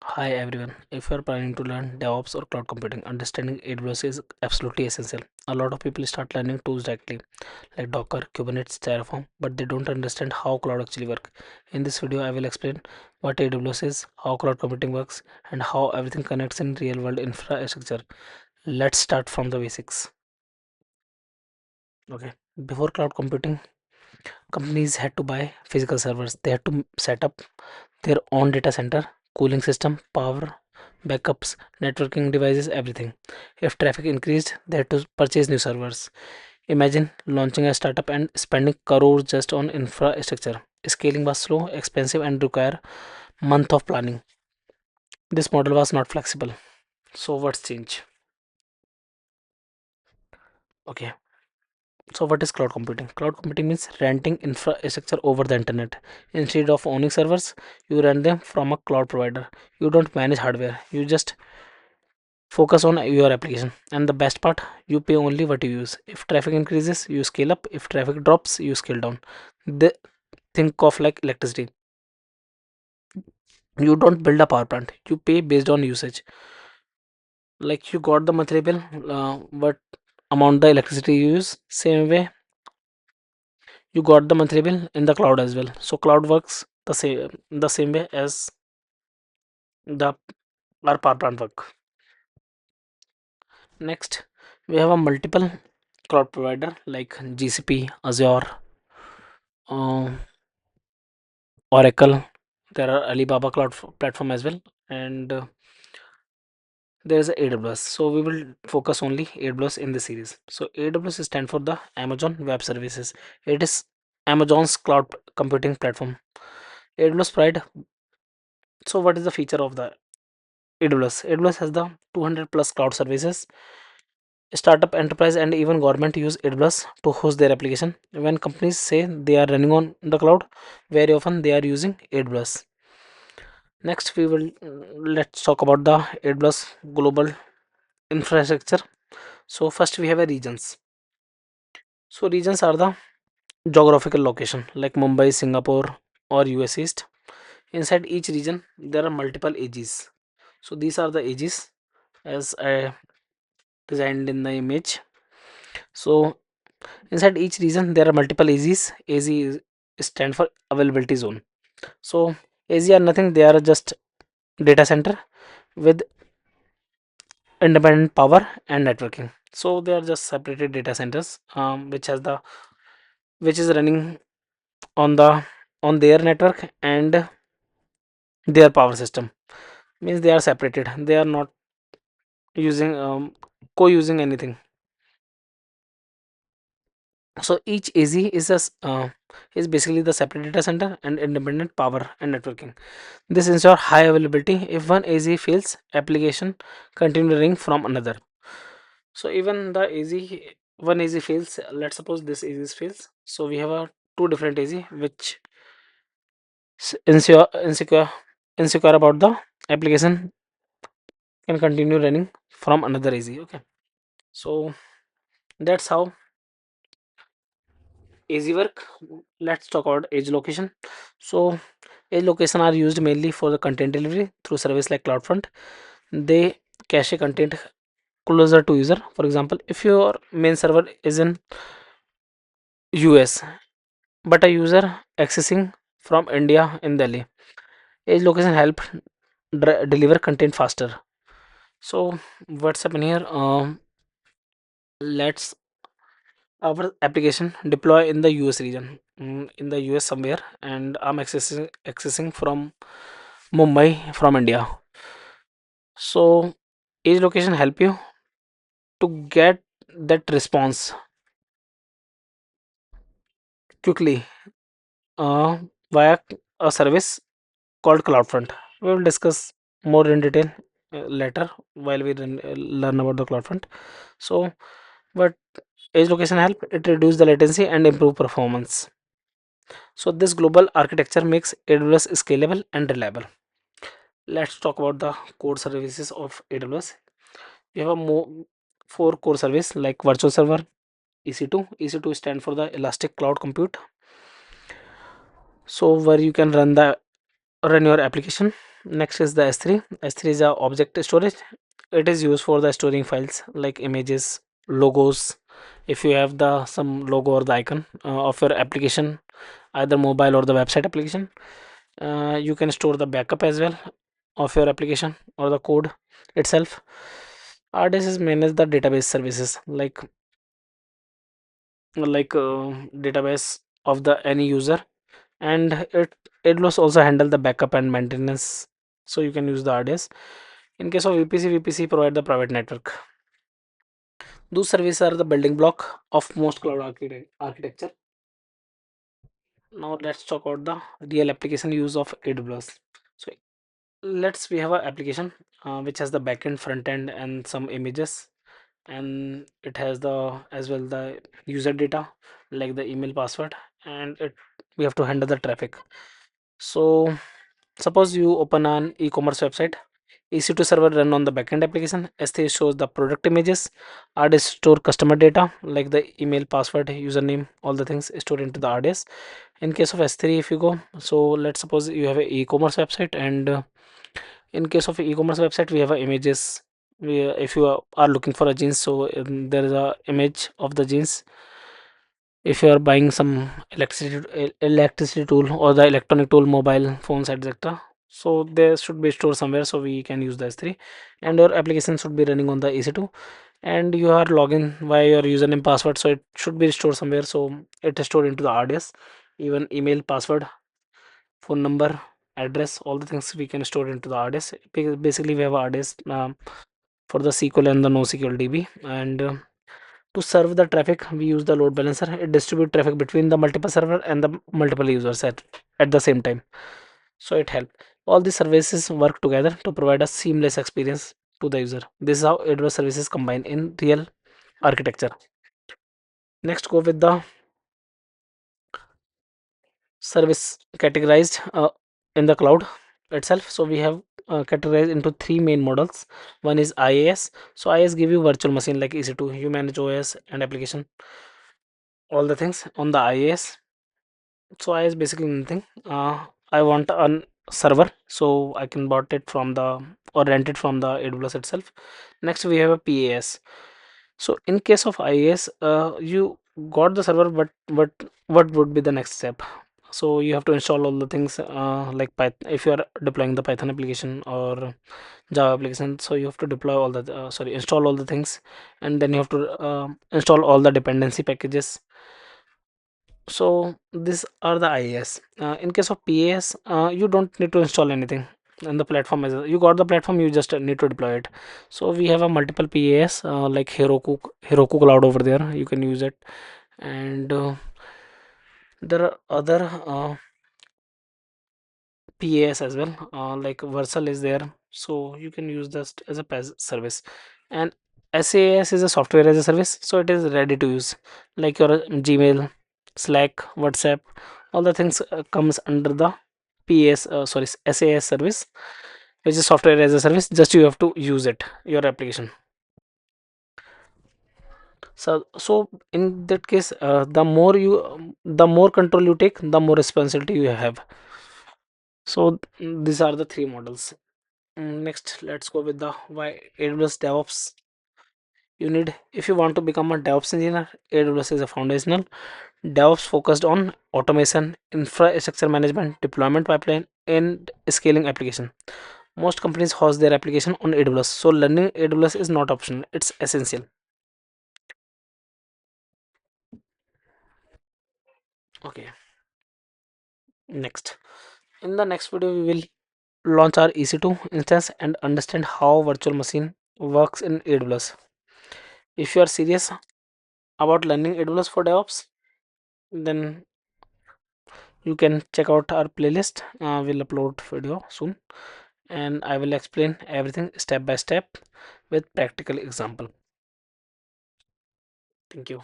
Hi everyone. If you are planning to learn DevOps or cloud computing, understanding AWS is absolutely essential. A lot of people start learning tools directly, like Docker, Kubernetes, Terraform, but they don't understand how cloud actually work. In this video, I will explain what AWS is, how cloud computing works, and how everything connects in real-world infrastructure. Let's start from the basics. Okay. Before cloud computing, companies had to buy physical servers. They had to set up their own data center, cooling system, power, backups, networking devices, everything. If traffic increased, they had to purchase new servers. Imagine launching a startup and spending crores just on infrastructure. Scaling was slow, expensive, and require month of planning. This model was not flexible. So what's change? Okay. So what is cloud computing? Cloud computing means renting infrastructure over the internet. Instead of owning servers, you rent them from a cloud provider. You don't manage hardware. You just focus on your application. And the best part, you pay only what you use. If traffic increases, you scale up. If traffic drops, you scale down. The, think of like electricity. You don't build a power plant. You pay based on usage. Like you got the monthly bill, what amount the electricity you use. Same way you got the monthly bill in the cloud as well. So cloud works the same way as the our power plant work. Next, we have a multiple cloud provider like GCP, Azure, um, Oracle. There are Alibaba cloud platform as well, and there is a AWS. So we will focus only AWS in this series. So AWS stand for the Amazon Web Services. It is Amazon's cloud computing platform. AWS provide. So what is the feature of the AWS? AWS has the 200 plus cloud services. Startup, enterprise, and even government use AWS to host their application. When companies say they are running on the cloud, very often they are using AWS. Next, we will let's talk about the AWS Global Infrastructure. So first we have a regions. So regions are the geographical location like Mumbai, Singapore, or US East. Inside each region, there are multiple AGs. So these are the AGs as I designed in the image. So inside each region, there are multiple AGs. AZ stand for availability zone. So AZ are nothing; they are just data center with independent power and networking. So they are just separated data centers, which is running on their network and their power system. Means they are separated. They are not using co-using anything. So each AZ is basically the separate data center and independent power and networking. This ensure high availability. If one AZ fails, application continue running from another. So even the AZ one AZ fails. Let's suppose this AZ fails. So we have a two different AZ which insecure about the application can continue running from another AZ. Okay. So that's how AZ work. Let's talk about edge location. So edge location are used mainly for the content delivery through service like CloudFront. They cache content closer to user. For example, if your main server is in US but a user accessing from India in Delhi, edge location help deliver content faster. So what's happen here? Let's our application deploy in the US region, in the US somewhere, and I'm accessing from Mumbai from India. So edge location help you to get that response quickly uh, via a service called CloudFront. We will discuss more in detail later while we learn about the CloudFront. So, but edge location help it reduce the latency and improve performance. So this global architecture makes AWS scalable and reliable. Let's talk about the core services of AWS. We have a four core service like virtual server, EC2. EC2 stand for the Elastic Cloud Compute. So where you can run your application. Next is the S3. S3 is a object storage. It is used for the storing files like images, logos. If you have the some logo or the icon of your application, either mobile or the website application, you can store the backup as well of your application or the code itself. RDS is manage the database services like database of the any user, and it will also handle the backup and maintenance. So you can use the RDS. In case of VPC provide the private network. Those services are the building block of most cloud architecture. Now let's talk about the real application use of AWS. So let's we have an application which has the backend, front end, and some images, and it has the as well the user data like the email, password, and it we have to handle the traffic. So suppose you open an e-commerce website. EC2 server run on the backend application. S3 shows the product images. RDS store customer data like the email, password, username, all the things stored into the RDS. In case of S3, if you go, so let's suppose you have a e-commerce website, and in case of e-commerce website, we have a images. If you are looking for a jeans, so there is a image of the jeans. If you are buying some electricity tool or the electronic tool, mobile phones, etc., so they should be stored somewhere, so we can use the S3, and your application should be running on the EC2, and you are login via your username, password, so it should be stored somewhere, so it is stored into the RDS. Even email, password, phone number, address, all the things we can store into the RDS. Basically we have RDS for the SQL and the NoSQL DB, and to serve the traffic, we use the load balancer. It distributes traffic between the multiple server and the multiple users at the same time. So it helps. All these services work together to provide a seamless experience to the user. This is how AWS services combine in real architecture. Next, go with the service categorized in the cloud itself. So we have categorized into three main models. One is IaaS. So IaaS give you virtual machine like EC2. You manage OS and application, all the things on the IaaS. So I is basically nothing. I want a server, so I can bought it from the or rent it from the AWS itself. Next we have a PaaS. So in case of IaaS, you got the server, but what would be the next step? So you have to install all the things like Python. If you are deploying the Python application or Java application, so you have to deploy all the sorry, install all the things, and then you have to install all the dependency packages. So these are the IaaS. In case of PaaS, you don't need to install anything, and the platform is you got the platform. You just need to deploy it. So we have a multiple PaaS like Heroku Cloud over there. You can use it, and there are other PaaS as well. Like Versal is there, so you can use this as a PaaS service. And SaaS is a software as a service, so it is ready to use, like your Gmail, Slack, WhatsApp, all the things comes under the SaaS service, which is software as a service. Just you have to use it, your application. So in that case, the more control you take, the more responsibility you have. So these are the three models. Next, let's go with the why AWS DevOps you need. If you want to become a DevOps engineer, AWS is a foundational. DevOps focused on automation, infrastructure management, deployment pipeline, and scaling application. Most companies host their application on AWS, so learning AWS is not optional; it's essential. Okay, next. In the next video, we will launch our EC2 instance and understand how virtual machine works in AWS. If you are serious about learning AWS for DevOps, then you can check out our playlist. We'll upload video soon, and I will explain everything step by step with practical example. Thank you.